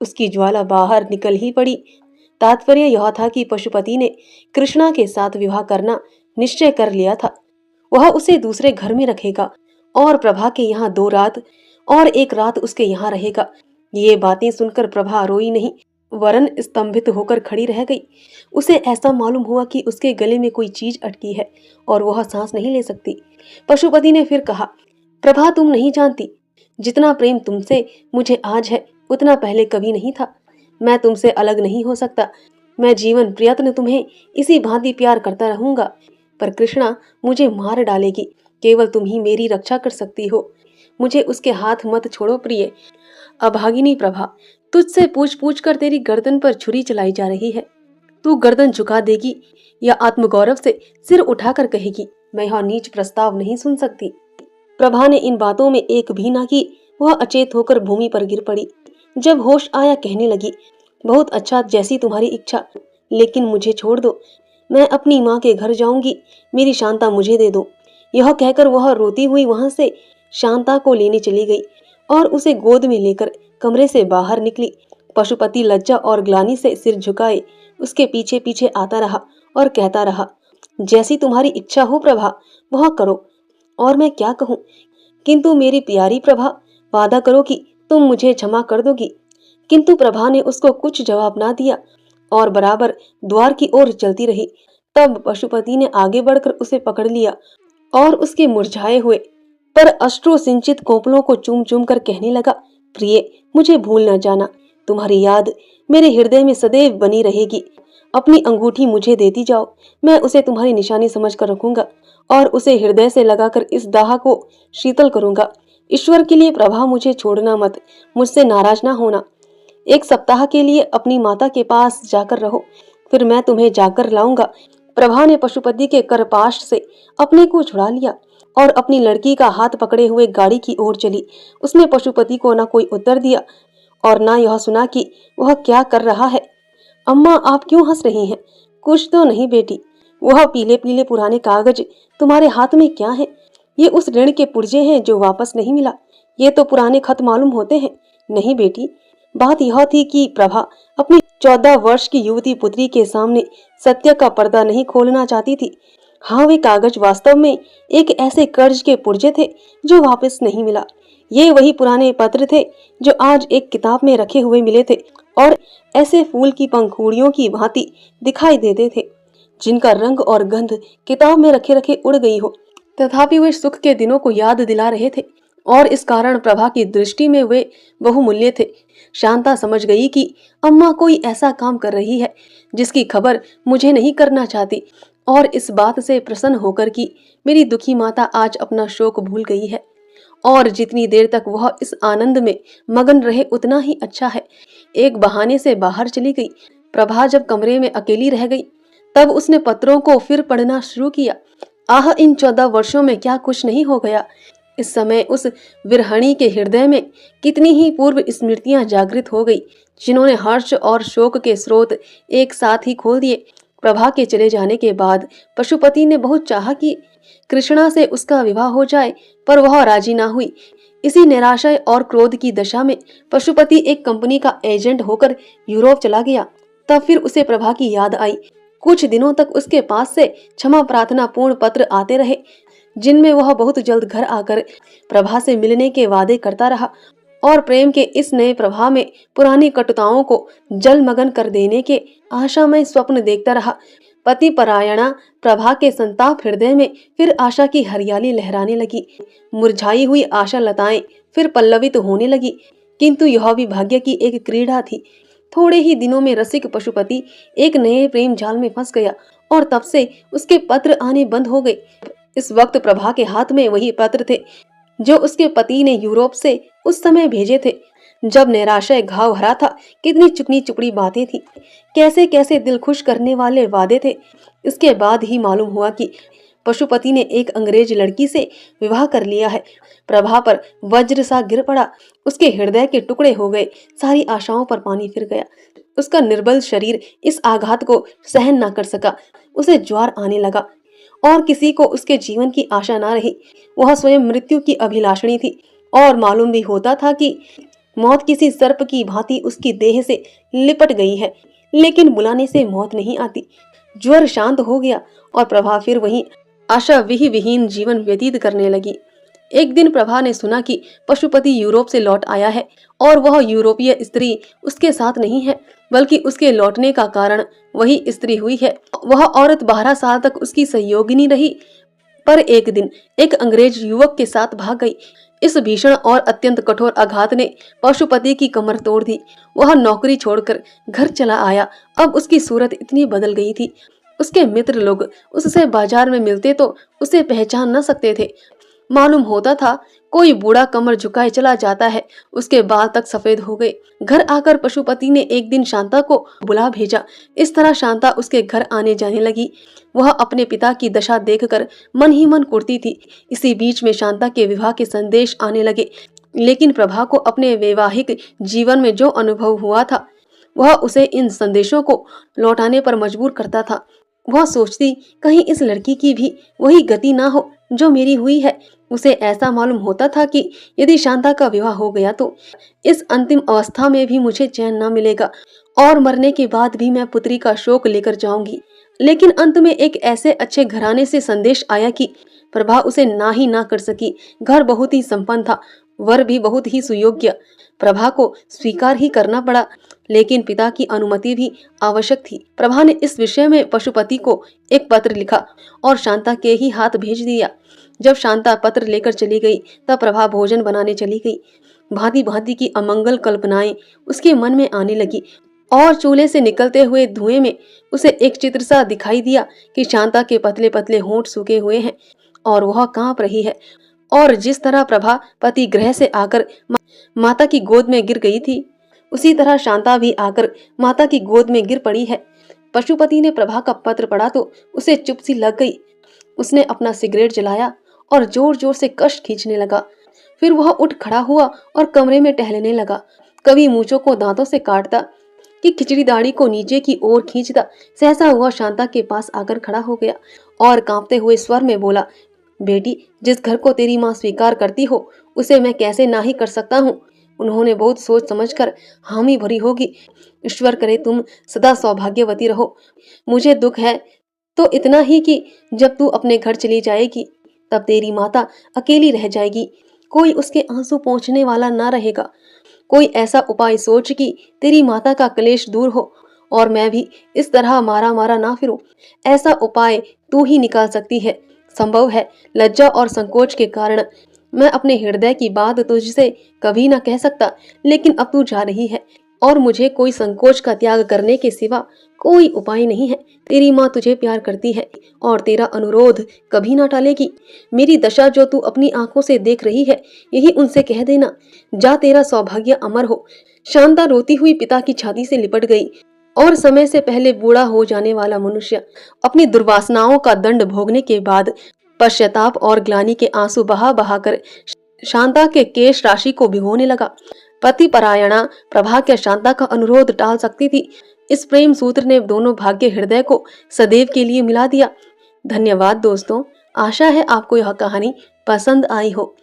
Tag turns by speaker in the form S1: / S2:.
S1: उसकी ज्वाला बाहर निकल ही पड़ी। तात्पर्य यह था कि पशुपति ने कृष्णा के साथ विवाह करना निश्चय कर लिया था। वह उसे दूसरे घर में रखेगा और प्रभा के यहाँ 2 रात और 1 रात उसके यहाँ रहेगा। ये बातें सुनकर प्रभा रोई नहीं, वरन स्तंभित होकर खड़ी रह गई। उसे ऐसा मालूम हुआ कि उसके गले में कोई चीज अटकी है और वह सांस नहीं ले सकती। पशुपति ने फिर कहा, प्रभा, तुम नहीं जानती, जितना प्रेम तुमसे मुझे आज है उतना पहले कभी नहीं था। मैं तुमसे अलग नहीं हो सकता। मैं जीवन प्रयत्न तुम्हें इसी भांति प्यार करता रहूंगा। पर कृष्णा मुझे मार डालेगी, केवल तुम ही मेरी रक्षा कर सकती हो। मुझे उसके हाथ मत छोड़ो प्रिय। अभागिनी प्रभा, तुझसे पूछ पूछ कर तेरी गर्दन पर छुरी चलाई जा रही है। तू गर्दन झुका देगी या आत्मगौरव से सिर उठाकर कहेगी, मैं यह नीच प्रस्ताव नहीं सुन सकती। प्रभा ने इन बातों में एक भी ना की। वह अचेत होकर भूमि पर गिर पड़ी। जब होश आया कहने लगी, बहुत अच्छा, जैसी तुम्हारी इच्छा, लेकिन मुझे छोड़ दो। मैं अपनी माँ के घर जाऊंगी, मेरी शांता मुझे दे दो। यह कहकर वह रोती हुई वहां से शांता को लेने चली गई और उसे गोद में लेकर कमरे से बाहर निकली। पशुपति लज्जा और ग्लानि से सिर झुकाए उसके पीछे पीछे आता रहा और कहता रहा, जैसी तुम्हारी इच्छा हो प्रभा, वह करो, और मैं क्या कहूँ। किंतु मेरी प्यारी प्रभा, वादा करो कि तुम मुझे क्षमा कर दोगी। किंतु प्रभा ने उसको कुछ जवाब ना दिया और बराबर द्वार की ओर चलती रही। तब पशुपति ने आगे बढ़कर उसे पकड़ लिया और उसके मुरझाए हुए पर अश्रु सिंचित कोपलों को चूम चूम कर कहने लगा, प्रिय, मुझे भूल न जाना। तुम्हारी याद मेरे हृदय में सदैव बनी रहेगी। अपनी अंगूठी मुझे देती जाओ, मैं उसे तुम्हारी निशानी समझ कर रखूंगा और उसे हृदय से लगाकर इस दाह को शीतल करूंगा। ईश्वर के लिए प्रभा, मुझे छोड़ना मत, मुझसे नाराज ना होना। 1 सप्ताह के लिए अपनी माता के पास जाकर रहो, फिर मैं तुम्हें जाकर लाऊंगा। प्रभा ने पशुपति के करपाश से अपने को छुड़ा लिया और अपनी लड़की का हाथ पकड़े हुए गाड़ी की ओर चली। उसने पशुपति को न कोई उत्तर दिया और न यह सुना कि वह क्या कर रहा है। अम्मा, आप क्यों हंस रही हैं? कुछ तो नहीं बेटी, वह पीले पीले पुराने कागज तुम्हारे हाथ में क्या है? ये उस ऋण के पुर्जे हैं जो वापस नहीं मिला। ये तो पुराने खत मालूम होते हैं। नहीं बेटी, बात यह थी कि प्रभा अपनी 14 वर्ष की युवती पुत्री के सामने सत्य का पर्दा नहीं खोलना चाहती थी। हाँ, वे कागज वास्तव में एक ऐसे कर्ज के पुर्जे थे जो वापस नहीं मिला। ये वही पुराने पत्र थे जो आज एक किताब में रखे हुए मिले थे और ऐसे फूल की पंखुड़ियों की भांति दिखाई देते थे, जिनका रंग और गंध किताब में रखे रखे उड़ गई हो। तथापि वे सुख के दिनों को याद दिला रहे थे और इस कारण प्रभा की दृष्टि में वे बहुमूल्य थे। शांता समझ गई कि अम्मा कोई ऐसा काम कर रही है जिसकी खबर मुझे नहीं करना चाहती, और इस बात से प्रसन्न होकर कि मेरी दुखी माता आज अपना शोक भूल गई है और जितनी देर तक वह इस आनंद में मगन रहे उतना ही अच्छा है। एक बहाने से बाहर चली गई। प्रभा जब कमरे में अकेली रह गई तब उसने पत्रों को फिर पढ़ना शुरू किया। आह, इन 14 वर्षों में क्या कुछ नहीं हो गया। इस समय उस विरहणी के हृदय में कितनी ही पूर्व स्मृतियां जागृत हो गई, जिन्होंने हर्ष और शोक के स्रोत एक साथ ही खोल दिए। प्रभा के चले जाने के बाद पशुपति ने बहुत चाहा कि कृष्णा से उसका विवाह हो जाए, पर वह राजी ना हुई। इसी निराशय और क्रोध की दशा में पशुपति एक कंपनी का एजेंट होकर यूरोप चला गया। तब फिर उसे प्रभा की याद आई। कुछ दिनों तक उसके पास से क्षमा प्रार्थना पूर्ण पत्र आते रहे, जिनमें वह बहुत जल्द घर आकर प्रभा से मिलने के वादे करता रहा और प्रेम के इस नए प्रवाह में पुरानी कटुताओं को जलमग्न कर देने के आशामय स्वप्न देखता रहा। पति परायणा प्रभा के संताप हृदय में फिर आशा की हरियाली लहराने लगी। मुरझाई हुई आशा लताएं फिर पल्लवित होने लगी। किंतु यह भी भाग्य की एक क्रीड़ा थी। थोड़े ही दिनों में रसिक पशुपति एक नए प्रेम जाल में फंस गया और तब से उसके पत्र आने बंद हो गए। इस वक्त प्रभा के हाथ में वही पत्र थे जो उसके पति ने यूरोप से उस समय भेजे थे, जब निराशय घाव भरा था। कितनी चुकनी चुपड़ी बातें थी, कैसे कैसे दिल खुश करने वाले वादे थे। इसके बाद ही मालूम हुआ कि पशुपति ने एक अंग्रेज लड़की से विवाह कर लिया है। प्रभा पर वज्र सा गिर पड़ा। उसके हृदय के टुकड़े हो गए। सारी आशाओं पर पानी फिर गया। उसका निर्बल शरीर इस आघात को सहन न कर सका। उसे ज्वार आने लगा और किसी को उसके जीवन की आशा ना रही। वह स्वयं मृत्यु की अभिलाषणी थी और मालूम भी होता था कि मौत किसी सर्प की भांति उसकी देह से लिपट गई है, लेकिन बुलाने से मौत नहीं आती। ज्वर शांत हो गया और प्रभा फिर वही आशा विहीन जीवन व्यतीत करने लगी। एक दिन प्रभा ने सुना कि पशुपति यूरोप से लौट आया है और वह यूरोपीय स्त्री उसके साथ नहीं है, बल्कि उसके लौटने का कारण वही स्त्री हुई है। वह औरत 12 साल तक उसकी सहयोगिनी रही, पर एक दिन एक अंग्रेज युवक के साथ भाग गई। इस भीषण और अत्यंत कठोर आघात ने पशुपति की कमर तोड़ दी। वह नौकरी छोड़कर घर चला आया। अब उसकी सूरत इतनी बदल गई थी, उसके मित्र लोग उससे बाजार में मिलते तो उसे पहचान न सकते थे। मालूम होता था कोई बूढ़ा कमर झुकाए चला जाता है, उसके बाल तक सफेद हो गए। घर आकर पशुपति ने एक दिन शांता को बुला भेजा। इस तरह शांता उसके घर आने जाने लगी। वह अपने पिता की दशा देखकर मन ही मन कुढ़ती थी। इसी बीच में शांता के विवाह के संदेश आने लगे, लेकिन प्रभा को अपने वैवाहिक जीवन में जो अनुभव हुआ था वह उसे इन संदेशों को लौटाने पर मजबूर करता था। वह सोचती कहीं इस लड़की की भी वही गति ना हो जो मेरी हुई है। उसे ऐसा मालूम होता था कि यदि शांता का विवाह हो गया तो इस अंतिम अवस्था में भी मुझे चैन न मिलेगा और मरने के बाद भी मैं पुत्री का शोक लेकर जाऊंगी। लेकिन अंत में एक ऐसे अच्छे घराने से संदेश आया कि प्रभा उसे ना ही ना कर सकी। घर बहुत ही संपन्न था, वर भी बहुत ही सुयोग्य। प्रभा को स्वीकार ही करना पड़ा, लेकिन पिता की अनुमति भी आवश्यक थी। प्रभा ने इस विषय में पशुपति को एक पत्र लिखा और शांता के ही हाथ भेज दिया। जब शांता पत्र लेकर चली गई तब प्रभा भोजन बनाने चली गई। भांति भांति की अमंगल कल्पनाएं उसके मन में आने लगी और चूल्हे से निकलते हुए धुएं में उसे एक चित्र सा दिखाई दिया कि शांता के पतले पतले होंठ सूखे हुए हैं और वह कांप रही है। और जिस तरह प्रभा पति गृह से आकर माता की गोद में गिर गई थी, उसी तरह शांता भी आकर माता की गोद में गिर पड़ी है। पशुपति ने प्रभा का पत्र पढ़ा तो उसे चुप सी लग गई। उसने अपना सिगरेट जलाया और जोर जोर से कश खींचने लगा। फिर वह उठ खड़ा हुआ और कमरे में टहलने लगा। कभी मूंछों को दांतों से काटता कि खिचड़ी दाढ़ी को नीचे की ओर खींचता। सहसा हुआ शांता के पास आकर खड़ा हो गया और कांपते हुए स्वर में बोला, बेटी, जिस घर को तेरी माँ स्वीकार करती हो उसे मैं कैसे ना ही कर सकता हूँ। उन्होंने बहुत सोच समझकर हामी भरी होगी। ईश्वर करे तुम सदा सौभाग्यवती रहो। मुझे दुख है तो इतना ही कि जब तू अपने घर चली जाएगी तब तेरी माता अकेली रह जाएगी। कोई उसके आंसू पोंछने वाला ना रहेगा। कोई ऐसा उपाय सोच कि तेरी माता का क्लेश दूर हो और मैं भी इस तरह मारा मारा ना फिरूं। ऐसा उपाय तू ही निकाल सकती है। संभव है लज्जा और संकोच के कारण मैं अपने हृदय की बात तुझसे कभी ना कह सकता, लेकिन अब तू जा रही है और मुझे कोई संकोच का त्याग करने के सिवा कोई उपाय नहीं है। तेरी माँ तुझे प्यार करती है और तेरा अनुरोध कभी ना टालेगी। मेरी दशा जो तू अपनी आंखों से देख रही है, यही उनसे कह देना। जा, तेरा सौभाग्य अमर हो। शांता रोती हुई पिता की छाती से लिपट गई और समय से पहले बूढ़ा हो जाने वाला मनुष्य अपनी दुर्वासनाओं का दंड भोगने के बाद पश्चाताप और ग्लानि के आंसू बहा बहा कर शांता के केश राशि को भिगोने लगा। पति परायणा प्रभा क्या शांता का अनुरोध टाल सकती थी। इस प्रेम सूत्र ने दोनों भाग्य हृदय को सदैव के लिए मिला दिया। धन्यवाद दोस्तों, आशा है आपको यह कहानी पसंद आई हो।